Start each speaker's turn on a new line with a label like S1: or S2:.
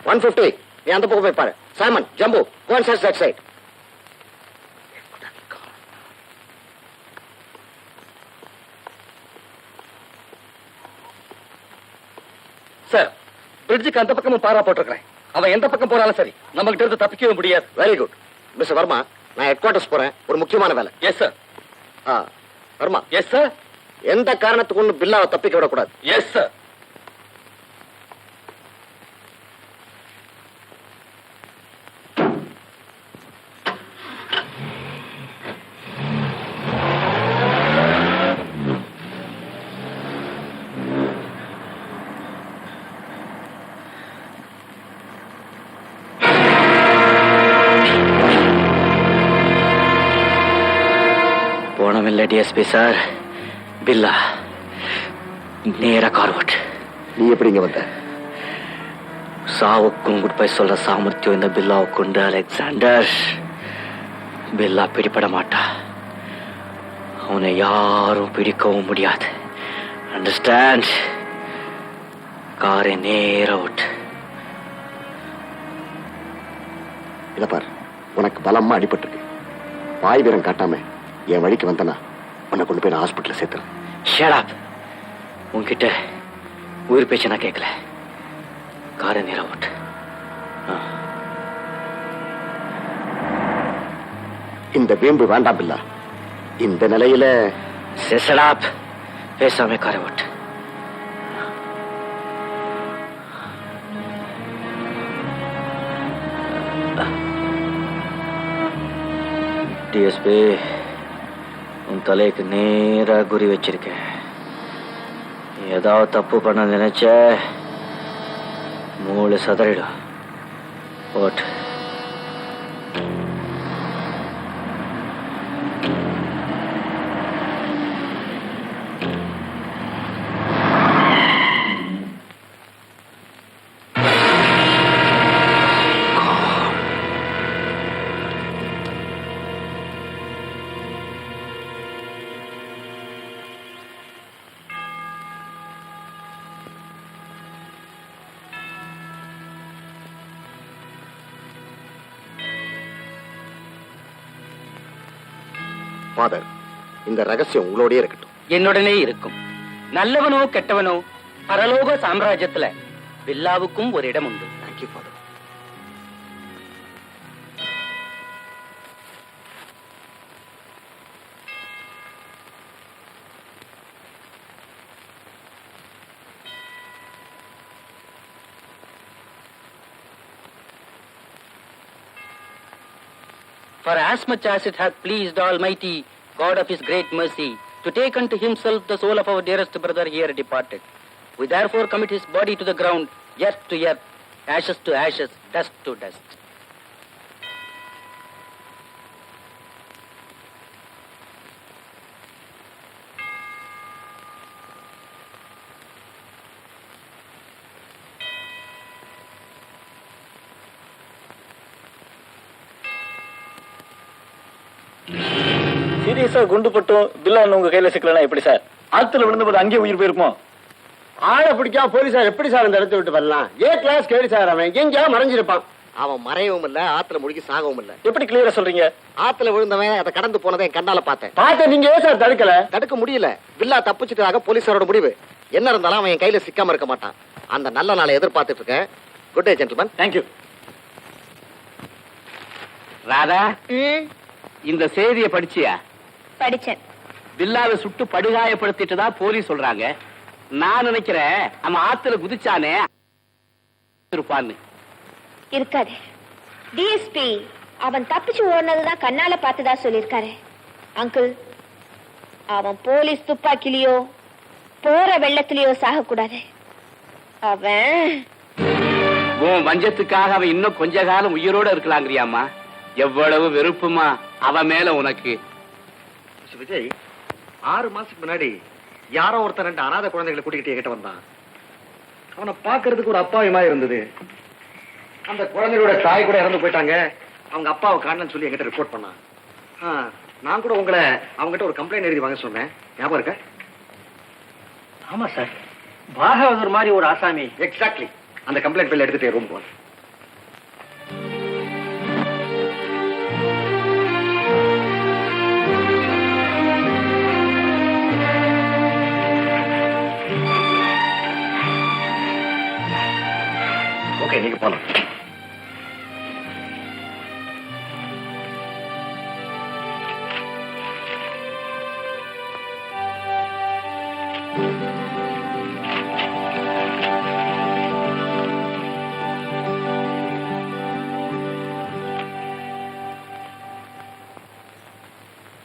S1: 150. நீ அந்த பக்கம் போய் பாரு. Simon, Jambu, go and search that side.
S2: சார், பிரிட்ஜுக்கு அந்த பக்கமும் பாரா போட்டிருக்கிறேன். அவன் எந்த பக்கம் போனாலும் சரி, நம்ம கிட்ட இருந்து தப்பிக்கவே முடியாது.
S1: வெரி குட் மிஸ்டர் வர்மா, நான் ஹெட் குவார்டர்ஸ் போறேன். ஒரு முக்கியமான வேலை.
S2: Yes sir.
S1: Varma,
S2: yes sir.
S1: எந்த காரணத்துக்கு ஒண்ணு பில்லாவை தப்பிக்க விடக்கூடாது.
S2: Yes sir.
S3: போனமில்லை டிஎஸ்பி சார். பில்லா நேரா கார்வட்.
S1: நீ எப்படி இங்க வந்த?
S3: சாவுக்கும் குட் பை சொல்ற சாமர்த்தியம் இந்த பில்லாவுக்கு உண்டு அலெக்சாண்டர். பில்லா பிடிபட மாட்டா. அவனை யாரும் பிடிக்கவும் முடியாது. அண்டர்ஸ்டாண்ட்? காரை நேரா விட்டு.
S1: இத பார், உனக்கு பலமா அடிபட்டிருக்கு. வாய் வீரம் காட்டாம என் வழிக்கு வந்தனா உன்னை கொண்டு போய் நான் ஹாஸ்பிட்டல் சேர்த்துறேன்.
S3: Shut up. உன்கிட்ட உயிர் பேச்சு நான் கேட்கல. காரை நேரா விட்டு.
S1: இந்த வேம்பு வேண்டாம் பில்லா. இந்த நிலையில
S3: செசடாப். பேசாம காரை விட்டு. டிஎஸ்பி, உன் தலைக்கு நேரா குறி வச்சிருக்கேன். ஏதாவது தப்பு பண்ண நினைச்ச மூளை சதறிடும். ஓட்டு.
S1: ஃபாதர், இந்த ரகசியம் உங்களோடயே இருக்கட்டும்.
S2: என்னுடனே இருக்கும். நல்லவனோ கெட்டவனோ பரலோக சாம்ராஜ்யத்துல பில்லாவுக்கும் ஒரு இடம் உண்டு.
S1: Thank you father.
S2: For as much as it hath pleased Almighty God of His great mercy to take unto Himself the soul of our dearest brother here departed, we therefore commit his body to the ground, earth to earth, ashes to ashes, dust to dust.
S4: சீரியஸா குண்டு பட்டும் பில்லா உங்க கையில சிக்கலனா எப்படி sir? ஆத்துல விழுந்தபோது அங்கேயே உயிர் போயிருக்குமோ?
S1: ஆளை பிடிக்காம போலீஸா எப்படி சார் இந்த இடத்த விட்டு வரலாம்? ஏ கிளாஸ் கேடு சார். அவன் எங்கேயா மறைஞ்சிருப்பான். அவன் மறையவும் இல்ல, ஆத்துல முழுகி சாகவும் இல்ல.
S4: எப்படி கிளியரா சொல்றீங்க?
S1: ஆத்துல விழுந்தவன் அதை கடந்து போனதை என் கண்ணால பார்த்தேன்.
S4: நீங்க ஏன் சார் தடுக்கல?
S1: தடுக்க முடியல. பில்லா தப்பிச்சிட்டதாக போலீஸாரோட முடிவு. என்ன இருந்தாலும் அவன் என் கையில சிக்காம இருக்க மாட்டான். அந்த நல்ல நாளை எதிர்பார்த்துட்டு இருக்கேன். Good day gentleman.
S4: Thank you.
S2: Radha, இந்த செய்தியை படிச்சியா?
S5: படிச்சேன்.
S2: பில்லாவை சுட்டு படுகாயப்படுத்திட்டு தான் போலீஸ் சொல்றாங்க. நான் நினைக்கிறேன் அவன் ஆத்துல குதிச்சானே இருப்பான்னு.
S5: இருக்காது. டிஎஸ்பி அவன் தப்பிச்சு ஓடுனதுதான் கண்ணால பார்த்ததா சொல்லிருக்காரு. அங்கிள், அவன் போலீஸ் துப்பாக்கிலியோ போற வெள்ளத்திலேயோ சாகக்கூடாது. அவன்
S2: உன் வஞ்சத்துக்காக அவன் இன்னும் கொஞ்ச காலம் உயிரோட இருக்கலாங்கிறியாமா? எவ்வளவு வெறுப்புமா அவன் மேல உனக்கு.
S1: விஜய், 6 மாசத்துக்கு முன்னாடி யாரோ ஒருத்தர் 2 அனாதை குழந்தைகளை கூட்டிக்கிட்டு என்கிட்ட வந்தான். அவனை பாக்குறதுக்கு ஒரு அப்பாவியமா இருந்தது. அந்த குழந்தைகளோட தாய் கூட இறந்து போயிட்டாங்க. அவங்க அப்பாவை காணலன்னு சொல்லி என்கிட்ட ரிப்போர்ட் பண்ணான். நான் கூட உங்களை அவங்ககிட்ட ஒரு கம்ப்ளைண்ட் எழுதி வாங்க சொன்னேன். ஞாபகம் இருக்க?
S4: ஆமா சார், பாகவதர் மாதிரி ஒரு ஆசாமி.
S1: எக்ஸாக்ட்லி. அந்த கம்ப்ளைண்ட் பில் எடுத்துட்டு ரூம் போன. ஓகே, நீங்க போலாம்.